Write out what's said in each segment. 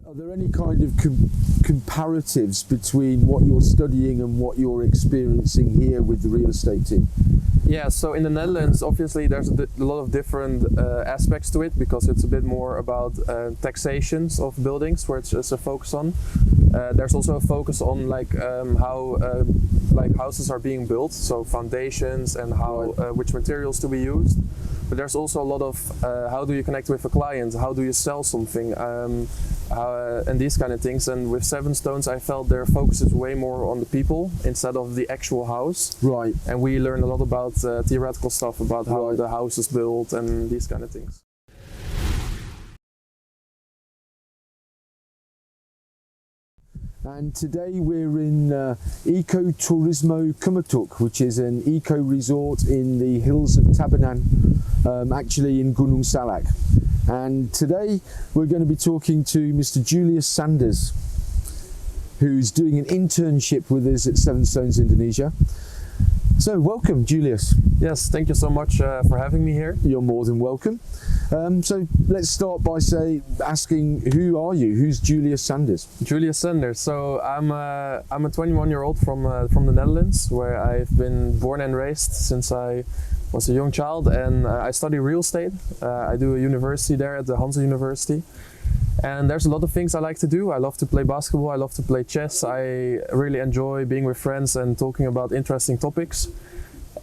Are there any kind of comparatives between what you're studying and what you're experiencing here with the real estate team? Yeah, so in the Netherlands, obviously there's a lot of different aspects to it, because it's a bit more about taxations of buildings, where it's a focus on. There's also a focus on how houses are being built, so foundations and how which materials to be used. But there's also a lot of how do you connect with a client, how do you sell something, and these kind of things. And with SevenStones, I felt their focus is way more on the people instead of the actual house. Right. And we learned a lot about theoretical stuff about how the house is built and these kind of things. And today we're in Eco-Turismo Kumatuk, which is an eco resort in the hills of Tibetan, actually in Gunung Salak. And today we're going to be talking to Mr. Julius Sanders, who's doing an internship with us at SevenStones Indonesia. So welcome, Julius. Yes, thank you so much for having me here. You're more than welcome. So let's start by asking, who are you? Who's Julius Sanders? Julius Sanders. So I'm a 21-year-old from the Netherlands, where I've been born and raised since I was a young child, and I study real estate. I do a university there at the Hanze University. And there's a lot of things I like to do. I love to play basketball, I love to play chess. I really enjoy being with friends and talking about interesting topics.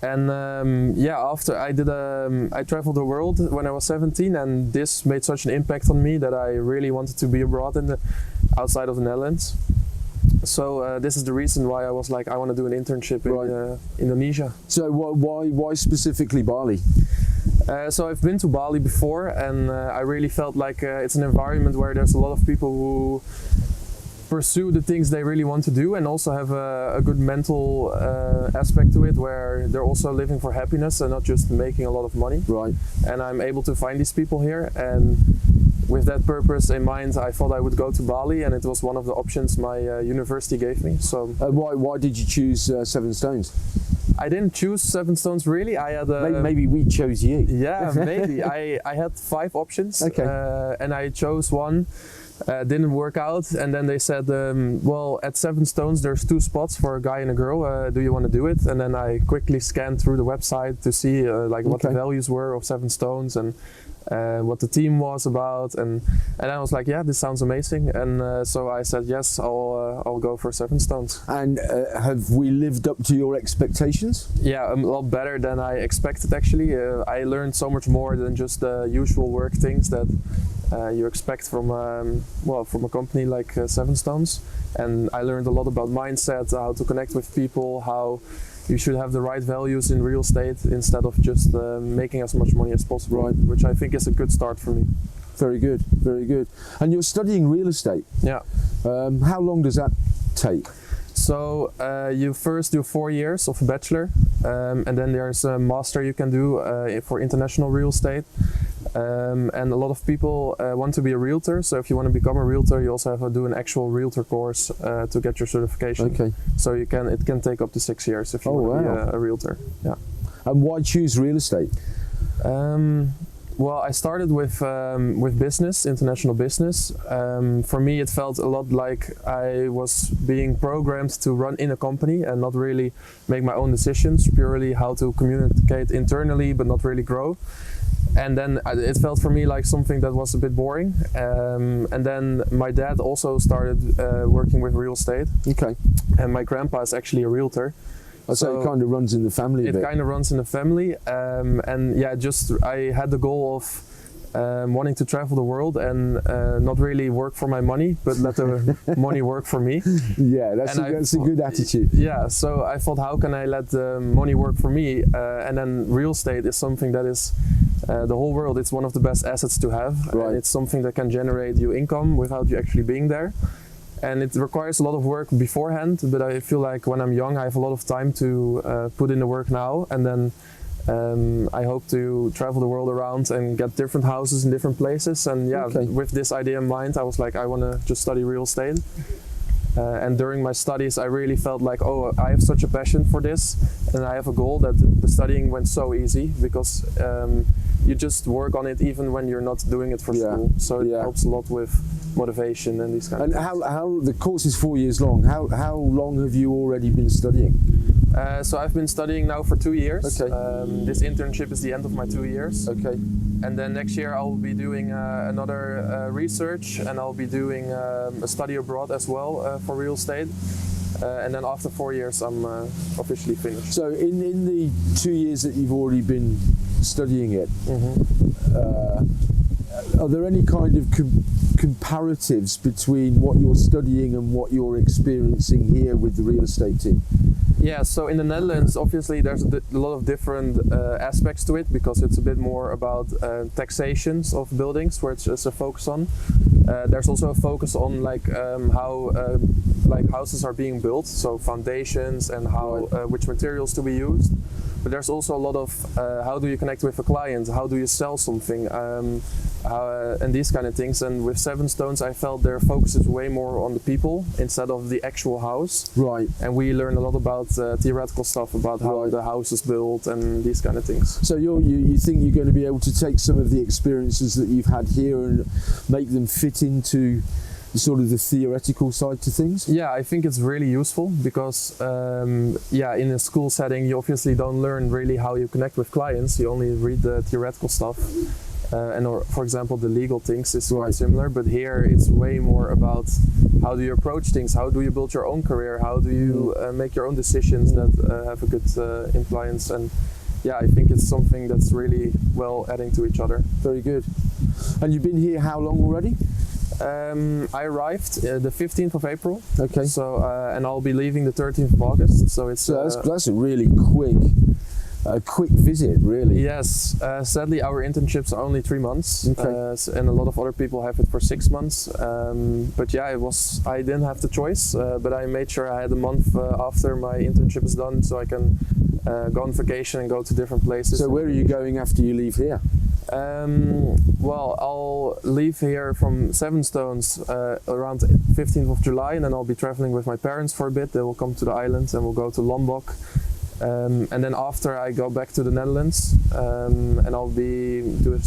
And after I traveled the world when I was 17, and this made such an impact on me that I really wanted to be abroad outside of the Netherlands. So this is the reason why I was like, I want to do an internship in Indonesia. So why specifically Bali? So I've been to Bali before, and I really felt like it's an environment where there's a lot of people who pursue the things they really want to do, and also have a good mental aspect to it, where they're also living for happiness and not just making a lot of money. Right. And I'm able to find these people here, and with that purpose in mind, I thought I would go to Bali, and it was one of the options my university gave me. So why did you choose SevenStones? I didn't choose SevenStones really. I had maybe we chose you. Yeah, maybe. I had 5 options, and I chose one. Didn't work out, and then they said, well, at SevenStones there's 2 spots for a guy and a girl. Do you want to do it? And then I quickly scanned through the website to see what the values were of SevenStones and what the team was about, and I was like, yeah, this sounds amazing. And so I said, yes, I'll go for SevenStones. And have we lived up to your expectations? Yeah, a lot better than I expected, actually. I learned so much more than just the usual work things that you expect from a company like SevenStones. And I learned a lot about mindset, how to connect with people, how you should have the right values in real estate instead of just making as much money as possible, which I think is a good start for me. Very good, very good. And you're studying real estate. Yeah. How long does that take? So you first do 4 years of a bachelor, and then there's a master you can do for international real estate. And a lot of people want to be a realtor, so if you want to become a realtor, you also have to do an actual realtor course to get your certification. Okay. So it can take up to 6 years if you want to be a realtor. Yeah. And why choose real estate? Well, I started with business, international business. For me, it felt a lot like I was being programmed to run in a company and not really make my own decisions, purely how to communicate internally but not really grow. And then it felt for me like something that was a bit boring. And then my dad also started working with real estate. Okay. And my grandpa is actually a realtor. So it kind of runs in the family a bit. It kind of runs in the family. And yeah, I had the goal of wanting to travel the world and not really work for my money, but let the money work for me. Yeah, that's a good attitude. Yeah, so I thought, how can I let the money work for me? And then real estate is something that is the whole world. It's one of the best assets to have. Right. It's something that can generate you income without you actually being there. And it requires a lot of work beforehand, but I feel like when I'm young, I have a lot of time to put in the work now, and then I hope to travel the world around and get different houses in different places. And yeah, with this idea in mind, I was like, I want to just study real estate. And during my studies, I really felt like, oh, I have such a passion for this, and I have a goal that the studying went so easy because you just work on it even when you're not doing it for school. So it helps a lot with motivation and these kind of things. And how the course is 4 years long. How long have you already been studying? So I've been studying now for 2 years. Okay. This internship is the end of my 2 years. Okay. And then next year I'll be doing another research, and I'll be doing a study abroad as well for real estate. And then after 4 years I'm officially finished. So in the 2 years that you've already been studying it, are there any kind of comparatives between what you're studying and what you're experiencing here with the real estate team? Yeah, so in the Netherlands, obviously there's a lot of different aspects to it, because it's a bit more about taxations of buildings, where it's just a focus on. There's also a focus on how houses are being built, so foundations and how which materials to be used. But there's also a lot of how do you connect with a client, how do you sell something, and these kind of things. And with SevenStones, I felt their focus is way more on the people instead of the actual house. Right. And we learn a lot about theoretical stuff about how the house is built and these kind of things. So you think you're going to be able to take some of the experiences that you've had here and make them fit into sort of the theoretical side to things? Yeah, I think it's really useful because in a school setting you obviously don't learn really how you connect with clients, you only read the theoretical stuff. For example, the legal things is quite similar, but here it's way more about how do you approach things, how do you build your own career, how do you make your own decisions that have a good influence. And yeah, I think it's something that's really well adding to each other. Very good. And you've been here how long already? I arrived the 15th of April. Okay. So and I'll be leaving the 13th of August. So it's that's a really quick visit, really. Yes. Sadly, our internships are only 3 months, okay. And a lot of other people have it for 6 months. But yeah, I didn't have the choice. But I made sure I had a month after my internship is done, so I can go on vacation and go to different places. So where are you going after you leave here? Well, I'll leave here from SevenStones around 15th of July, and then I'll be traveling with my parents for a bit. They will come to the island and we'll go to Lombok. And then after I go back to the Netherlands, and I'll be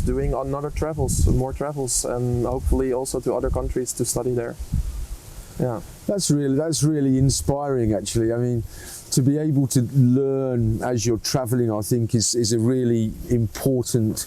doing more travels, and hopefully also to other countries to study there. Yeah. That's really inspiring, actually. I mean, to be able to learn as you're traveling, I think is a really important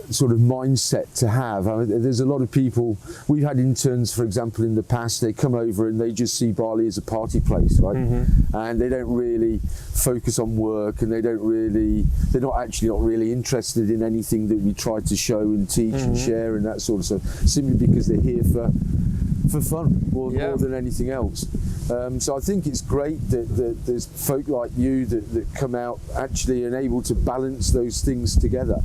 sort of mindset to have. I mean, there's a lot of people, we've had interns, for example, in the past, they come over and they just see Bali as a party place, right? And they don't really focus on work, and they're not really interested in anything that we try to show and teach and share and that sort of stuff, simply because they're here for fun more than anything else. So I think it's great that there's folk like you that come out actually and able to balance those things together,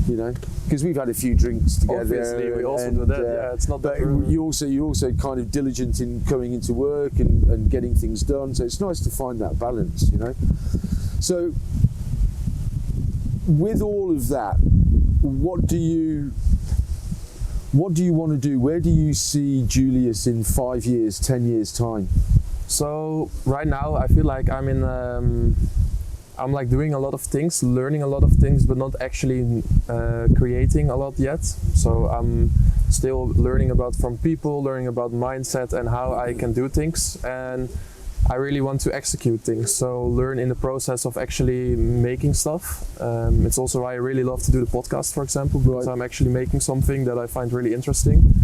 you know, because we've had a few drinks together. Obviously, we also do that. Yeah, it's not. But you're also kind of diligent in coming into work and getting things done. So it's nice to find that balance, you know. So with all of that, what do you want to do? Where do you see Julius in 5 years, 10 years time? So right now I feel like I'm like doing a lot of things, learning a lot of things, but not actually creating a lot yet. So I'm still learning from people, learning about mindset and how I can do things. And I really want to execute things, so learn in the process of actually making stuff. It's also why I really love to do the podcast, for example, because I'm actually making something that I find really interesting.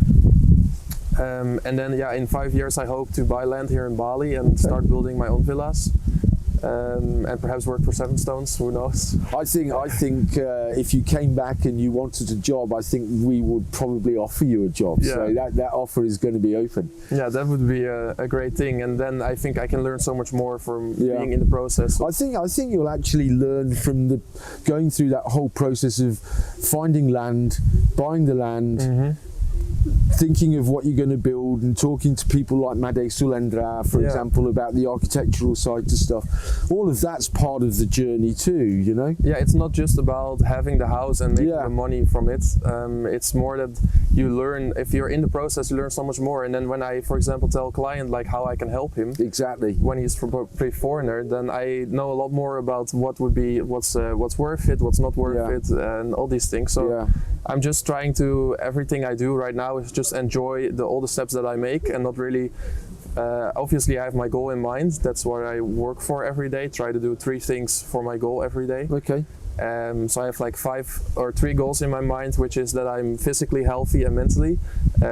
And then in 5 years I hope to buy land here in Bali and start building my own villas. And perhaps work for SevenStones, who knows? I think if you came back and you wanted a job, I think we would probably offer you a job. Yeah. So that offer is going to be open. Yeah, that would be a great thing. And then I think I can learn so much more from being in the process. I think you'll actually learn from going through that whole process of finding land, buying the land, thinking of what you're going to build and talking to people like Made Sulendra, for example, about the architectural side to stuff. All of that's part of the journey too, you know? Yeah, it's not just about having the house and making the money from it. It's more that you learn, if you're in the process, you learn so much more. And then when I, for example, tell a client like how I can help him, exactly, when he's pretty foreigner, then I know a lot more about what would be, what's worth it, what's not worth it, and all these things. So I'm just trying to, everything I do right now is just enjoy all the steps that I make and not really, obviously I have my goal in mind. That's what I work for every day, try to do 3 things for my goal every day. Okay. So I have like 5 or 3 goals in my mind, which is that I'm physically healthy and mentally.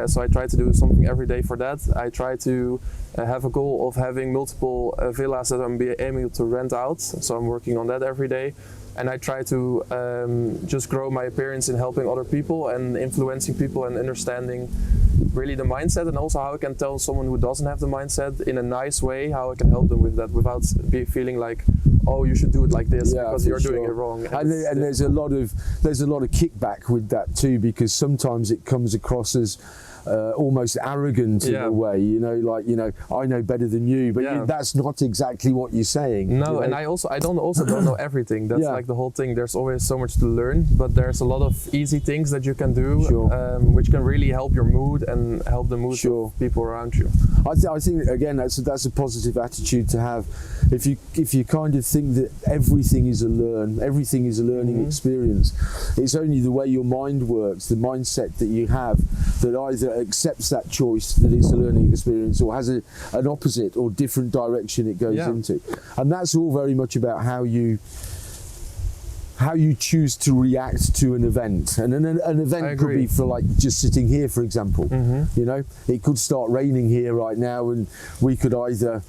So I try to do something every day for that. I try to have a goal of having multiple villas that I'm aiming to rent out. So I'm working on that every day. And I try to just grow my appearance in helping other people and influencing people and understanding really the mindset, and also how I can tell someone who doesn't have the mindset in a nice way, how I can help them with that without feeling like, oh, you should do it like this because you're doing it wrong. And there's a lot of kickback with that too, because sometimes it comes across as almost arrogant in a way, you know, like, you know, I know better than you, but that's not exactly what you're saying. No, you know? And I don't know everything. That's like the whole thing. There's always so much to learn, but there's a lot of easy things that you can do, which can really help your mood and help the mood of people around you. I think again that's a positive attitude to have. If you kind of think that everything is a learning experience, it's only the way your mind works, the mindset that you have, that either accepts that choice that it's a learning experience or has an opposite or different direction it goes into. And that's all very much about how you choose to react to an event. And an event could be for like just sitting here, for example. You know, it could start raining here right now and we could either,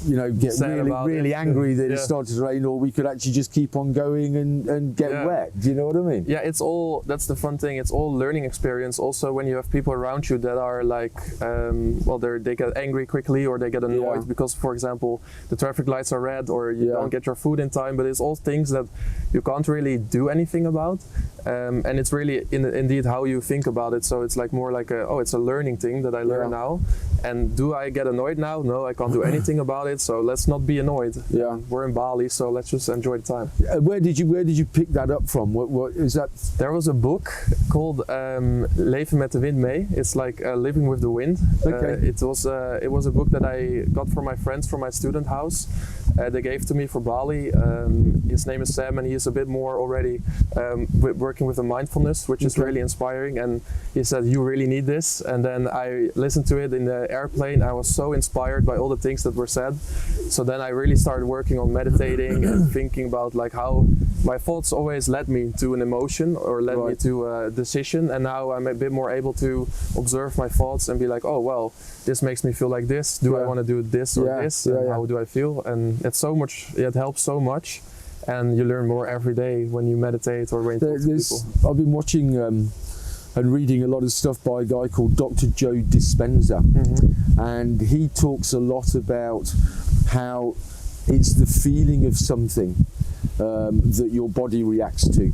you know, get really angry that it started to rain, or we could actually just keep on going and get wet. Do you know what I mean? Yeah, that's the fun thing. It's all learning experience. Also, when you have people around you that are like, they get angry quickly or they get annoyed because, for example, the traffic lights are red or you don't get your food in time, but it's all things that you can't really do anything about. And it's really indeed how you think about it. So it's like more like it's a learning thing that I learn now. And do I get annoyed now? No, I can't do anything about it. So let's not be annoyed. We're in Bali, so let's just enjoy the time. Where did you pick that up from? What is that? There was a book called Leven met de wind mee. It's like living with the wind. It was a book that I got from my friends from my student house. They gave to me for Bali. His name is Sam, and he is a bit more already working with the mindfulness, which is really inspiring. And he said, "You really need this." And then I listened to it in the airplane. I was so inspired by all the things that were said. So then I really started working on meditating and thinking about like how my thoughts always led me to an emotion or led me to a decision. And now I'm a bit more able to observe my thoughts and be like, oh, well, this makes me feel like this. Do I want to do this or this? And how do I feel? And it's so much, it helps so much. And you learn more every day when you meditate or when you talk to people. I've been watching and reading a lot of stuff by a guy called Dr. Joe Dispenza. And he talks a lot about how it's the feeling of something that your body reacts to,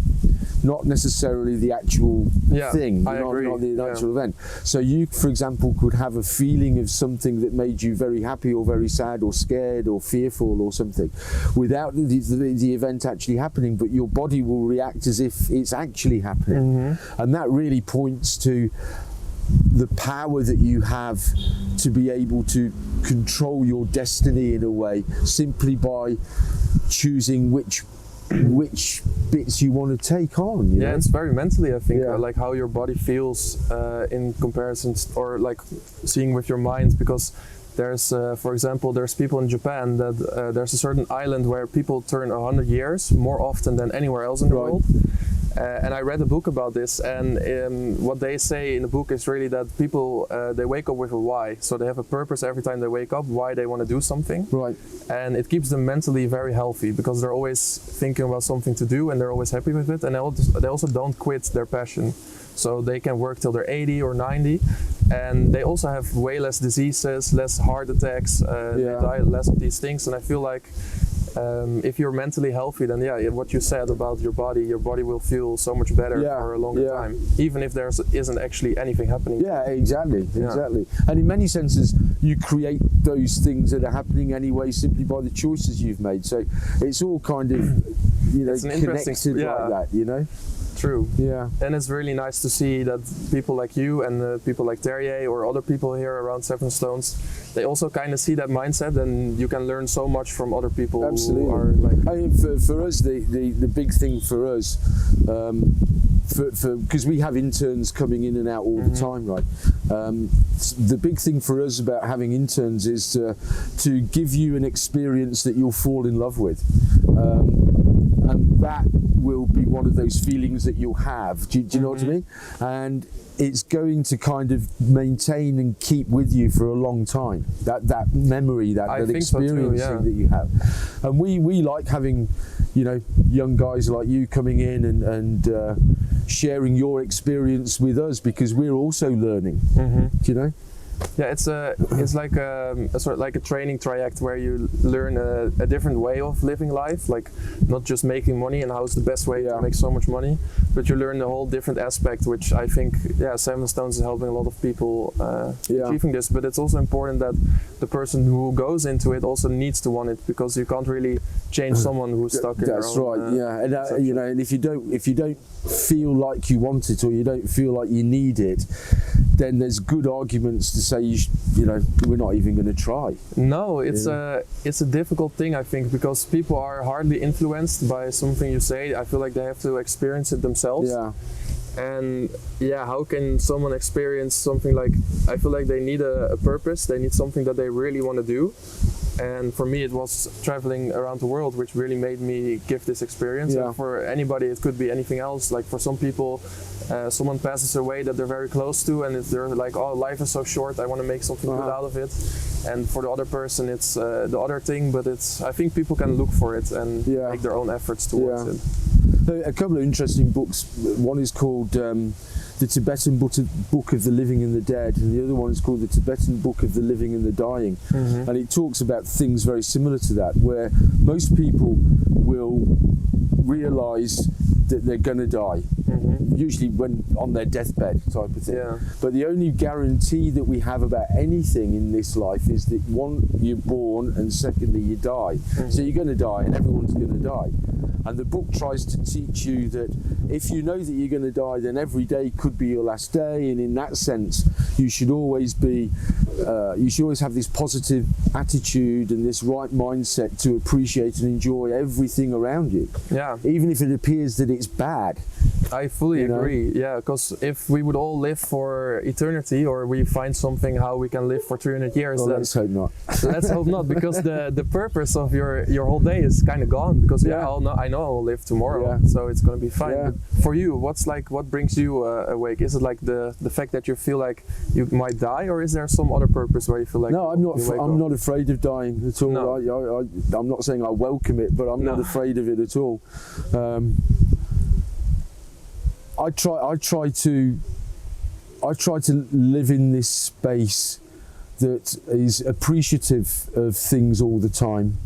not necessarily the actual thing, not the actual event. So you, for example, could have a feeling of something that made you very happy or very sad or scared or fearful or something without the event actually happening, but your body will react as if it's actually happening. And that really points to the power that you have to be able to control your destiny in a way, simply by choosing which bits you want to take on. You know? It's very mentally, I think, like how your body feels in comparison, or like seeing with your mind, because there's, for example, there's people in Japan that there's a certain island where people turn 100 years more often than anywhere else in the world. And I read a book about this, and what they say in the book is really that people, they wake up with a why. So they have a purpose every time they wake up, why they want to do something. And it keeps them mentally very healthy, because they're always thinking about something to do and they're always happy with it. And they also don't quit their passion. So they can work till they're 80 or 90. And they also have way less diseases, less heart attacks, they die less of these things. And I feel like if you're mentally healthy, then what you said about your body will feel so much better for a longer time, even if there isn't actually anything happening. Yeah, exactly. And in many senses, you create those things that are happening anyway simply by the choices you've made. So it's all kind of, connected like that, True. Yeah. And it's really nice to see that people like you and people like Terje or other people here around SevenStones, they also kind of see that mindset, and you can learn so much from other people. Absolutely. Who are like. I mean, for us, the big thing for us, because we have interns coming in and out all the time, right? The big thing for us about having interns is to give you an experience that you'll fall in love with. And that will be one of those feelings that you'll have. Do you know what I mean? And it's going to kind of maintain and keep with you for a long time. That memory, that experiencing that you have. And we like having, young guys like you coming in and sharing your experience with us, because we're also learning. Do you know? Yeah, it's like a sort of like a training track where you learn a different way of living life, like not just making money and how's the best way to make so much money, but you learn the whole different aspect, which I think SevenStones is helping a lot of people achieving this. But it's also important that the person who goes into it also needs to want it, because you can't really change someone who's stuck in That's their own, right. And and if you don't feel like you want it, or you don't feel like you need it, then there's good arguments to say we're not even going to try. No, it's a difficult thing, I think, because people are hardly influenced by something you say. I feel like they have to experience it themselves. Yeah. And how can someone experience something like, I feel like they need a purpose, they need something that they really want to do. And for me it was traveling around the world which really made me give this experience. And for anybody it could be anything else. Like for some people, someone passes away that they're very close to, and they're like, oh, life is so short, I want to make something good out of it. And for the other person it's the other thing, but I think people can look for it and make their own efforts towards it. A couple of interesting books. One is called the Tibetan Book of the Living and the Dead, and the other one is called the Tibetan Book of the Living and the Dying. And it talks about things very similar to that, where most people will realise that they're going to die, usually when on their deathbed type of thing. But the only guarantee that we have about anything in this life is that one, you're born, and secondly, you die. So you're going to die, and everyone's going to die. And the book tries to teach you that if you know that you're going to die, then every day could be your last day, and in that sense, you should always have this positive attitude and this right mindset to appreciate and enjoy everything around you. Even if it appears that it's bad. I fully agree. Yeah, because if we would all live for eternity, or we find something how we can live for 300 years, then let's hope not. Let's hope not, because the purpose of your whole day is kind of gone. Because I know I'll live tomorrow, so it's gonna be fine. But for you, what brings you awake? Is it like the fact that you feel like you might die, or is there some other purpose where you feel like? No, I'm not afraid of dying at all. No. I'm not saying I welcome it, but I'm not afraid of it at all. I try to live in this space that is appreciative of things all the time.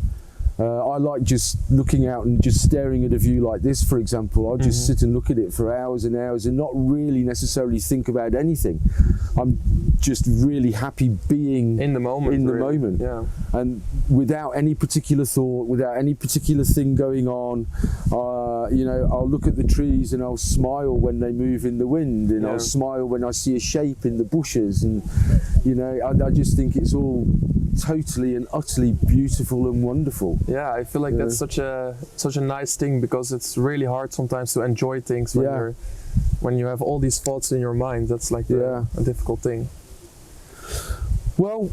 I like just looking out and just staring at a view like this, for example. I'll just sit and look at it for hours and hours and not really necessarily think about anything. I'm just really happy being in the moment. Yeah. And without any particular thought, without any particular thing going on, I'll look at the trees and I'll smile when they move in the wind, and I'll smile when I see a shape in the bushes, and I just think it's all totally and utterly beautiful and wonderful. Yeah, I feel like that's such a nice thing, because it's really hard sometimes to enjoy things when you have all these thoughts in your mind. That's like a difficult thing. Well,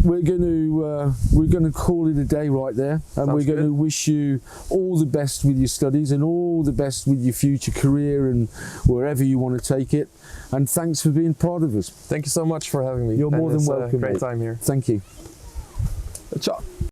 we're going to call it a day right there, and we're going to wish you all the best with your studies and all the best with your future career and wherever you want to take it. And thanks for being part of us. Thank you so much for having me. You're more than welcome. Great time here. Thank you. Ciao.